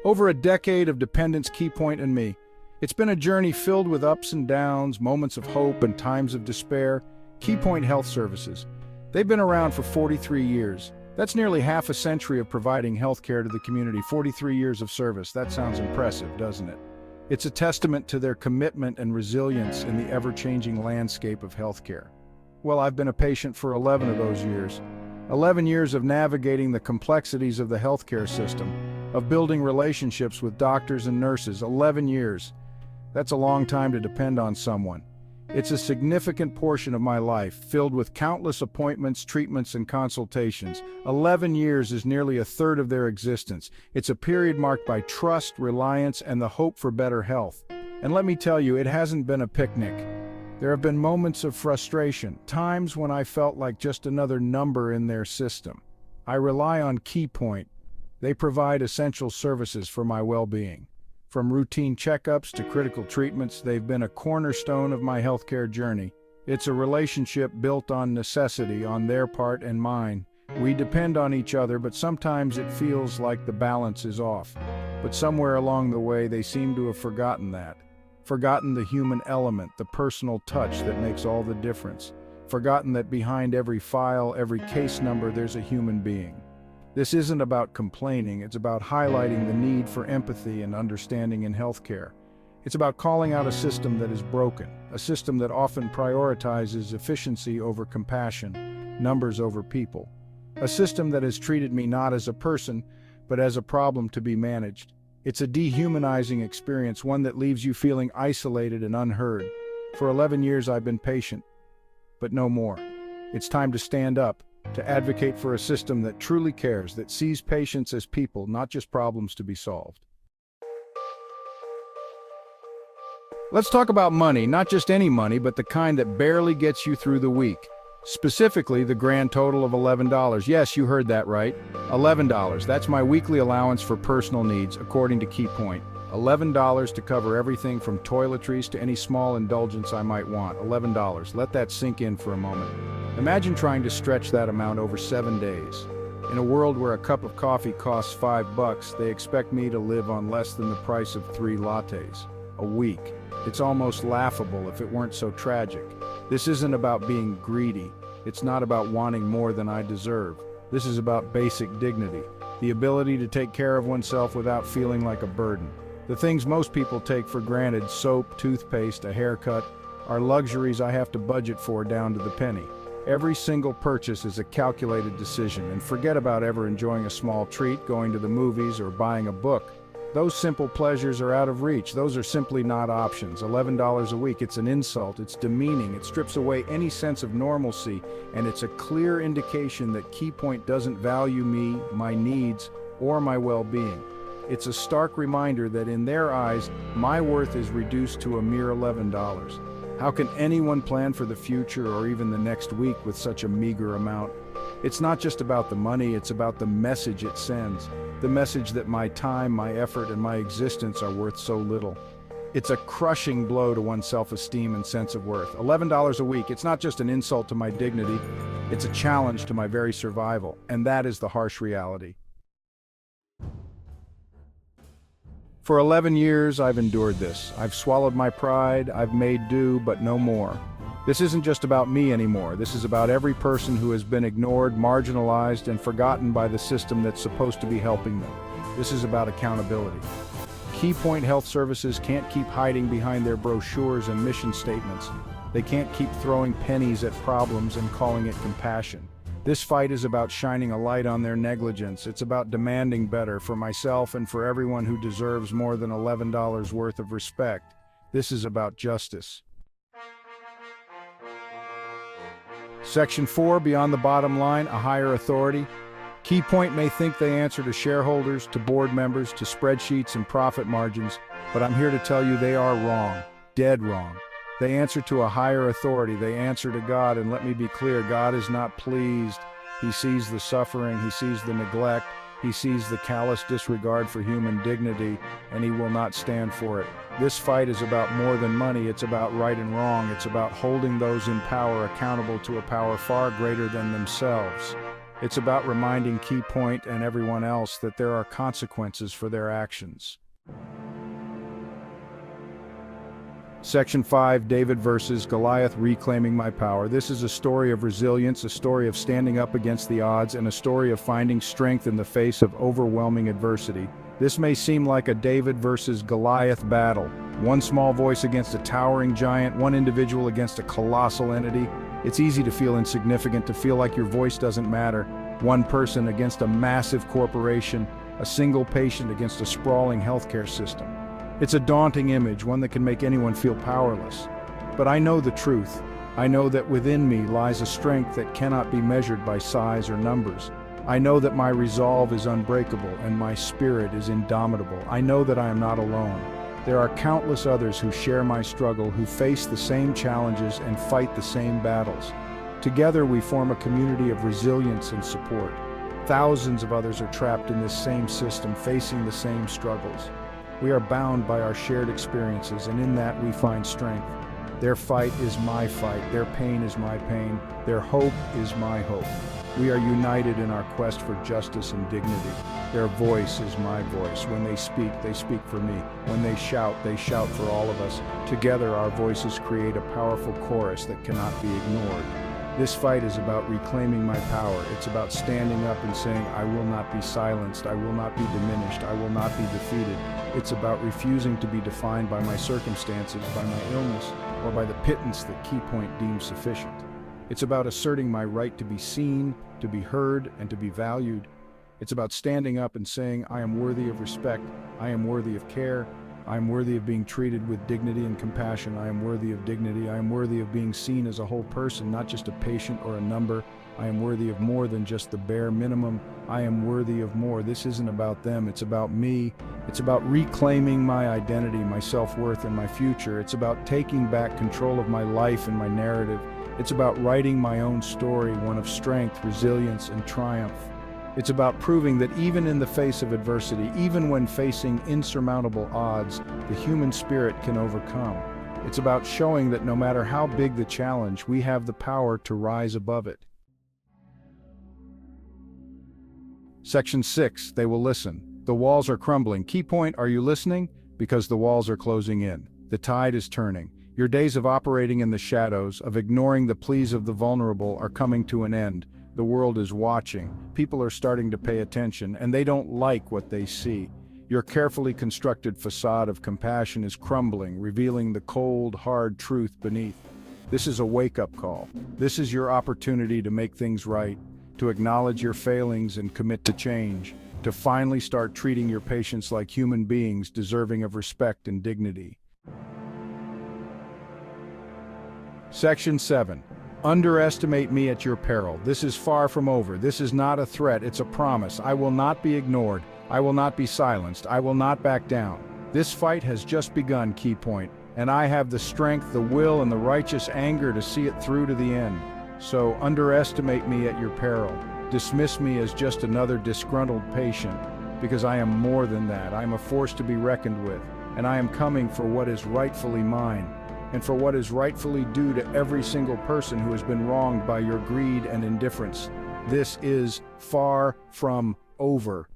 Over a decade of dependence, KeyPoint and me. It's been a journey filled with ups and downs, moments of hope and times of despair. KeyPoint Health Services. They've been around for 43 years. That's nearly half a century of providing healthcare to the community. 43 years of service. That sounds impressive, doesn't it? It's a testament to their commitment and resilience in the ever-changing landscape of healthcare. Well, I've been a patient for 11 of those years. 11 years of navigating the complexities of the healthcare system, of building relationships with doctors and nurses. 11 years. That's a long time to depend on someone. It's a significant portion of my life, filled with countless appointments, treatments, and consultations. 11 years is nearly a third of their existence. It's a period marked by trust, reliance, and the hope for better health. And let me tell you, it hasn't been a picnic. There have been moments of frustration, times when I felt like just another number in their system. I rely on KeyPoint. They provide essential services for my well-being. From routine checkups to critical treatments, they've been a cornerstone of my healthcare journey. It's a relationship built on necessity on their part and mine. We depend on each other, but sometimes it feels like the balance is off. But somewhere along the way, they seem to have forgotten that. Forgotten the human element, the personal touch that makes all the difference. Forgotten that behind every file, every case number, there's a human being. This isn't about complaining, it's about highlighting the need for empathy and understanding in healthcare. It's about calling out a system that is broken, a system that often prioritizes efficiency over compassion, numbers over people. A system that has treated me not as a person, but as a problem to be managed. It's a dehumanizing experience, one that leaves you feeling isolated and unheard. For 11 years I've been patient, but no more. It's time to stand up, to advocate for a system that truly cares, that sees patients as people, not just problems to be solved. Let's talk about money, not just any money, but the kind that barely gets you through the week. Specifically, the grand total of $11. Yes, you heard that right. $11. That's my weekly allowance for personal needs, according to KeyPoint. $11 to cover everything from toiletries to any small indulgence I might want. $11. Let that sink in for a moment. Imagine trying to stretch that amount over 7 days. In a world where a cup of coffee costs $5, they expect me to live on less than the price of 3 lattes a week. It's almost laughable if it weren't so tragic. This isn't about being greedy. It's not about wanting more than I deserve. This is about basic dignity, the ability to take care of oneself without feeling like a burden. The things most people take for granted, soap, toothpaste, a haircut, are luxuries I have to budget for down to the penny. Every single purchase is a calculated decision, and forget about ever enjoying a small treat, going to the movies, or buying a book. Those simple pleasures are out of reach. Those are simply not options. $11 a week, it's an insult, it's demeaning, it strips away any sense of normalcy, and it's a clear indication that KeyPoint doesn't value me, my needs, or my well-being. It's a stark reminder that in their eyes, my worth is reduced to a mere $11. How can anyone plan for the future or even the next week with such a meager amount? It's not just about the money, it's about the message it sends. The message that my time, my effort, and my existence are worth so little. It's a crushing blow to one's self-esteem and sense of worth. $11 a week, it's not just an insult to my dignity, it's a challenge to my very survival, and that is the harsh reality. For 11 years, I've endured this. I've swallowed my pride, I've made do, but no more. This isn't just about me anymore. This is about every person who has been ignored, marginalized, and forgotten by the system that's supposed to be helping them. This is about accountability. KeyPoint Health Services can't keep hiding behind their brochures and mission statements. They can't keep throwing pennies at problems and calling it compassion. This fight is about shining a light on their negligence. It's about demanding better for myself and for everyone who deserves more than $11 worth of respect. This is about justice. Section 4, Beyond the Bottom Line, a higher authority. KeyPoint may think they answer to shareholders, to board members, to spreadsheets and profit margins, but I'm here to tell you they are wrong, dead wrong. They answer to a higher authority. They answer to God, and let me be clear, God is not pleased. He sees the suffering, He sees the neglect, He sees the callous disregard for human dignity, and He will not stand for it. This fight is about more than money. It's about right and wrong. It's about holding those in power accountable to a power far greater than themselves. It's about reminding Key Point and everyone else that there are consequences for their actions. Section 5, David versus Goliath, Reclaiming My Power. This is a story of resilience, a story of standing up against the odds, and a story of finding strength in the face of overwhelming adversity. This may seem like a David versus Goliath battle. One small voice against a towering giant, one individual against a colossal entity. It's easy to feel insignificant, to feel like your voice doesn't matter. One person against a massive corporation, a single patient against a sprawling healthcare system. It's a daunting image, one that can make anyone feel powerless. But I know the truth. I know that within me lies a strength that cannot be measured by size or numbers. I know that my resolve is unbreakable and my spirit is indomitable. I know that I am not alone. There are countless others who share my struggle, who face the same challenges and fight the same battles. Together we form a community of resilience and support. Thousands of others are trapped in this same system, facing the same struggles. We are bound by our shared experiences, and in that we find strength. Their fight is my fight, their pain is my pain, their hope is my hope. We are united in our quest for justice and dignity. Their voice is my voice. When they speak for me. When they shout for all of us. Together our voices create a powerful chorus that cannot be ignored. This fight is about reclaiming my power. It's about standing up and saying, I will not be silenced, I will not be diminished, I will not be defeated. It's about refusing to be defined by my circumstances, by my illness, or by the pittance that Key Point deems sufficient. It's about asserting my right to be seen, to be heard, and to be valued. It's about standing up and saying, I am worthy of respect, I am worthy of care, I am worthy of being treated with dignity and compassion, I am worthy of dignity, I am worthy of being seen as a whole person, not just a patient or a number. I am worthy of more than just the bare minimum. I am worthy of more. This isn't about them, it's about me. It's about reclaiming my identity, my self-worth, and my future. It's about taking back control of my life and my narrative. It's about writing my own story, one of strength, resilience, and triumph. It's about proving that even in the face of adversity, even when facing insurmountable odds, the human spirit can overcome. It's about showing that no matter how big the challenge, we have the power to rise above it. Section 6, They Will Listen. The walls are crumbling. Key Point, are you listening? Because the walls are closing in. The tide is turning. Your days of operating in the shadows, of ignoring the pleas of the vulnerable, are coming to an end. The world is watching. People are starting to pay attention, and they don't like what they see. Your carefully constructed facade of compassion is crumbling, revealing the cold, hard truth beneath. This is a wake-up call. This is your opportunity to make things right, to acknowledge your failings and commit to change, to finally start treating your patients like human beings deserving of respect and dignity. Section 7. Underestimate me at your peril. This is far from over. This is not a threat, it's a promise. I will not be ignored. I will not be silenced. I will not back down. This fight has just begun, Key Point, and I have the strength, the will, and the righteous anger to see it through to the end. So underestimate me at your peril. Dismiss me as just another disgruntled patient, because I am more than that. I am a force to be reckoned with, and I am coming for what is rightfully mine, and for what is rightfully due to every single person who has been wronged by your greed and indifference. This is far from over.